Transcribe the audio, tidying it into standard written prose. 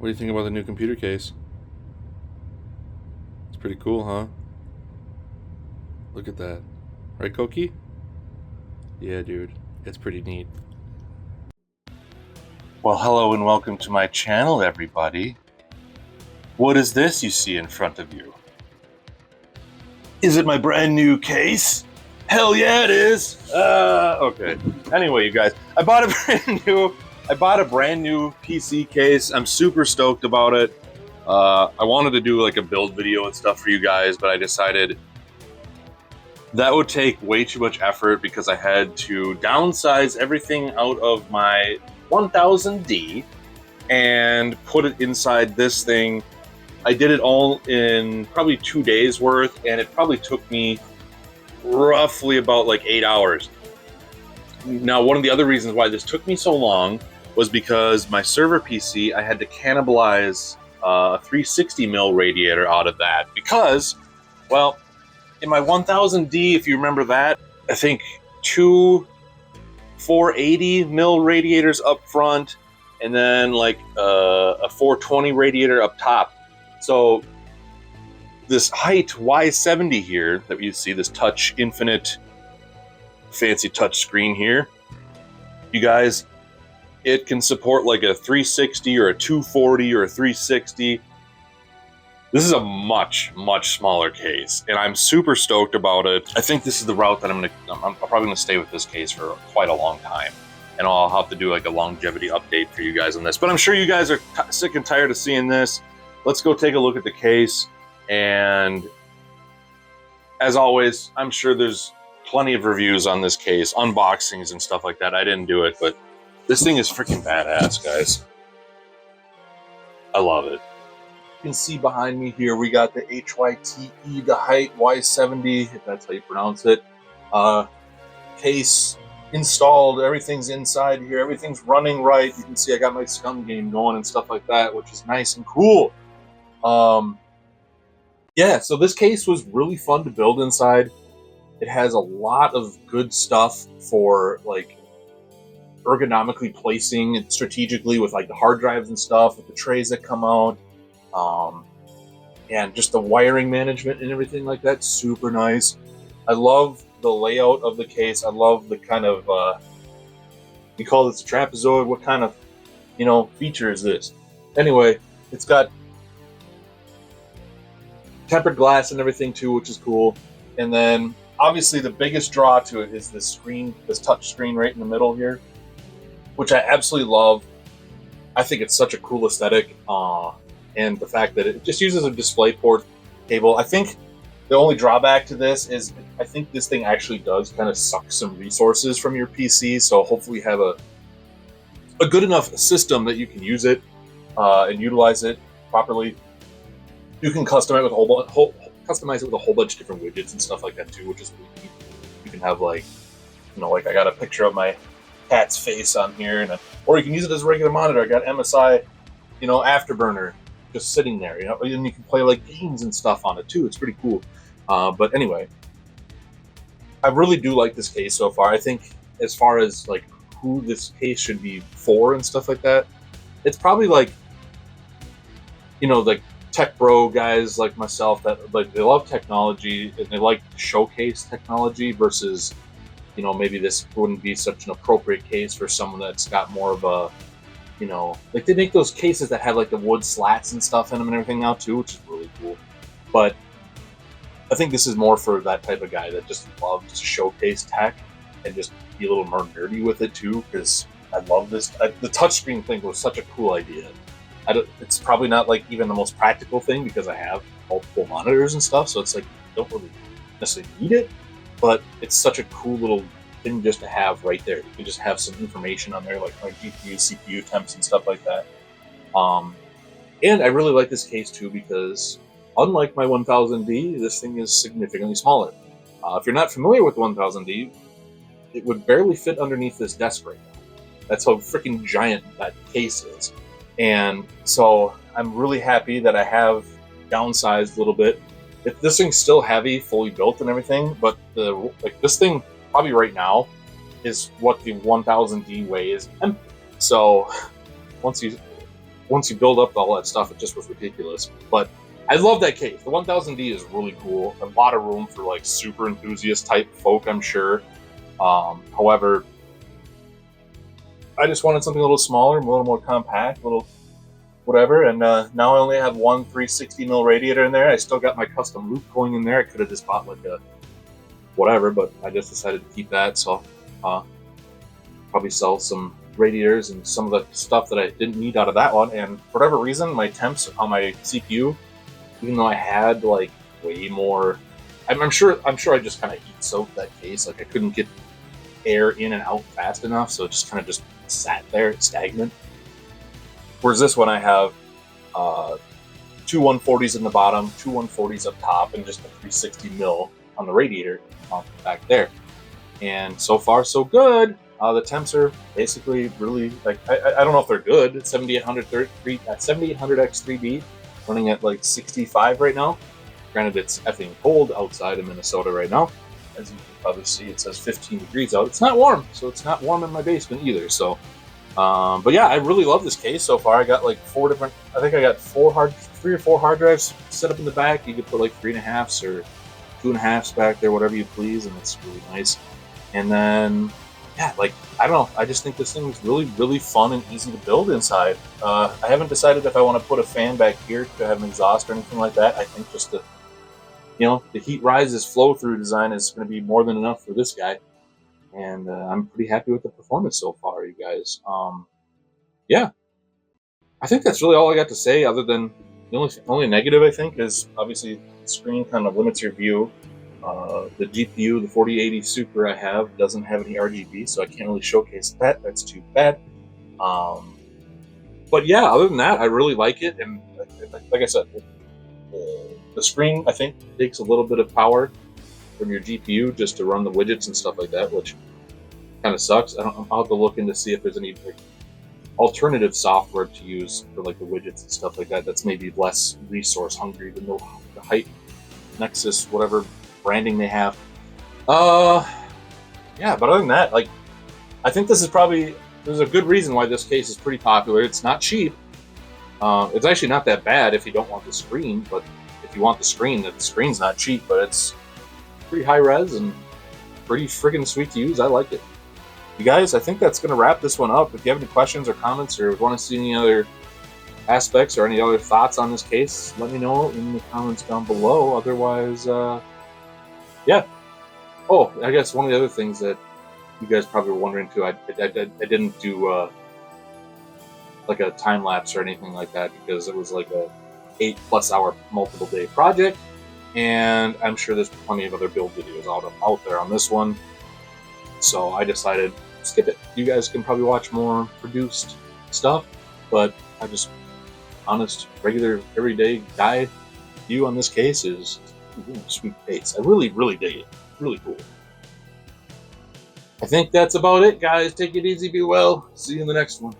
What do you think about the new computer case? It's pretty cool, huh? Look at that. Right, Koki? Yeah, dude. It's pretty neat. Well, hello and welcome to my channel, everybody. What is this you see in front of you? Is it my brand new case? Hell yeah, it is. Okay. Anyway, you guys, I bought a brand new PC case. I'm super stoked about it. I wanted to do like a build video and stuff for you guys, but I decided that would take way too much effort because I had to downsize everything out of my 1000D and put it inside this thing. I did it all in probably 2 days worth, and it probably took me roughly about like 8 hours. Now, one of the other reasons why this took me so long was because my server PC, I had to cannibalize a 360 mil radiator out of that because, well, in my 1000D, if you remember that, I think 2 480 mil radiators up front, and then like a 420 radiator up top. So this Hyte Y70 here that you see, this touch infinite fancy touch screen here, you guys, it can support like a 360 or a 240 or a 360. This is a much smaller case, and I'm super stoked about it. I think this is the route that I'm probably gonna stay with this case for quite a long time, and I'll have to do like a longevity update for you guys on this. But I'm sure you guys are sick and tired of seeing this. Let's go take a look at the case, and as always, I'm sure there's plenty of reviews on this case, unboxings and stuff like that. I didn't do it, but this thing is freaking badass, guys. I love it. You can see behind me here, we got the Hyte, the Hyte Y70, if that's how you pronounce it. Case installed, everything's inside here, everything's running right. You can see I got my scum game going and stuff like that, which is nice and cool. Yeah, so this case was really fun to build inside. It has a lot of good stuff for like ergonomically placing it strategically with like the hard drives and stuff, with the trays that come out. And just the wiring management and everything like that, super nice. I love the layout of the case. I love the kind of, you call this a trapezoid, what kind of, feature is this? Anyway, it's got tempered glass and everything too, which is cool. And then obviously the biggest draw to it is this screen, this touch screen right in the middle here, which I absolutely love. I think it's such a cool aesthetic. And the fact that it just uses a DisplayPort cable. I think the only drawback to this is I think this thing actually does kind of suck some resources from your PC. So hopefully you have a good enough system that you can use it and utilize it properly. You can customize it with a whole bunch of different widgets and stuff like that too, which is really neat. You can have like, like I got a picture of my cat's face on here, or you can use it as a regular monitor. I got MSI, Afterburner just sitting there, and you can play like games and stuff on it too. It's pretty cool. But anyway, I really do like this case so far. I think as far as like who this case should be for and stuff like that, it's probably like, like tech bro guys like myself that like they love technology and they like to showcase technology versus, maybe this wouldn't be such an appropriate case for someone that's got more of a, like they make those cases that have like the wood slats and stuff in them and everything now too, which is really cool. But I think this is more for that type of guy that just loves to showcase tech and just be a little more nerdy with it too, because I love this. The touchscreen thing was such a cool idea. It's probably not like even the most practical thing because I have multiple monitors and stuff, so it's like I don't really necessarily need it, but it's such a cool little thing just to have right there. You can just have some information on there, like my GPU, CPU temps and stuff like that. And I really like this case too because unlike my 1000D, this thing is significantly smaller. If you're not familiar with the 1000D, it would barely fit underneath this desk right now. That's how freaking giant that case is. And so I'm really happy that I have downsized a little bit. This thing's still heavy, fully built and everything, but this thing probably right now is what the 1000D weighs. So once you once you build up all that stuff, it just was ridiculous. But I love that case. The 1000D is really cool. A lot of room for like super enthusiast type folk, I'm sure. However, I just wanted something a little smaller, a little more compact, a little whatever. And now I only have one 360mm radiator in there. I still got my custom loop going in there. I could have just bought like a whatever, but I just decided to keep that. So probably sell some radiators and some of the stuff that I didn't need out of that one. And for whatever reason, my temps on my CPU, even though I had like way more, I'm sure I just kind of heat soaked that case. Like I couldn't get air in and out fast enough, so it just kind of just sat there stagnant. Whereas this one I have two 140s in the bottom, two 140s up top, and just a 360mm on the radiator back there. And so far so good. The temps are basically really like I don't know if they're good. It's 7800X3D running at like 65 right now. Granted, it's effing cold outside in Minnesota right now. As you can probably see, it says 15 degrees out. It's not warm, so it's not warm in my basement either. So, but yeah, I really love this case so far. I got like four different. I think I got three or four hard drives set up in the back. You could put like 3.5s or 2.5s back there, whatever you please, and it's really nice. And then, yeah, like I don't know. I just think this thing is really, really fun and easy to build inside. I haven't decided if I want to put a fan back here to have an exhaust or anything like that. I think just the heat rises flow through design is going to be more than enough for this guy. And I'm pretty happy with the performance so far, you guys. Yeah, I think that's really all I got to say, other than the only negative I think is obviously the screen kind of limits your view. The GPU, the 4080 Super I have, doesn't have any RGB, so I can't really showcase that. That's too bad. But yeah, other than that, I really like it. And like I said, the screen, I think, takes a little bit of power from your GPU just to run the widgets and stuff like that, which kind of sucks. I'll have to look in to see if there's any like alternative software to use for like the widgets and stuff like that that's maybe less resource hungry than the Hyte, Nexus, whatever branding they have. Yeah, but other than that, like I think there's a good reason why this case is pretty popular. It's not cheap. It's actually not that bad if you don't want the screen, but if you want the screen's not cheap, but it's pretty high res and pretty friggin' sweet to use. I like it. You guys, I think that's going to wrap this one up. If you have any questions or comments or want to see any other aspects or any other thoughts on this case, let me know in the comments down below. Otherwise, yeah. Oh, I guess one of the other things that you guys probably were wondering too, I didn't do like a time lapse or anything like that because it was like a 8+ hour multiple day project, and I'm sure there's plenty of other build videos out there on this one, so I decided skip it. You guys can probably watch more produced stuff, but I just honest regular everyday guy view on this case is sweet case. I really dig it. Really cool. I think that's about it, guys. Take it easy, be well. See you in the next one.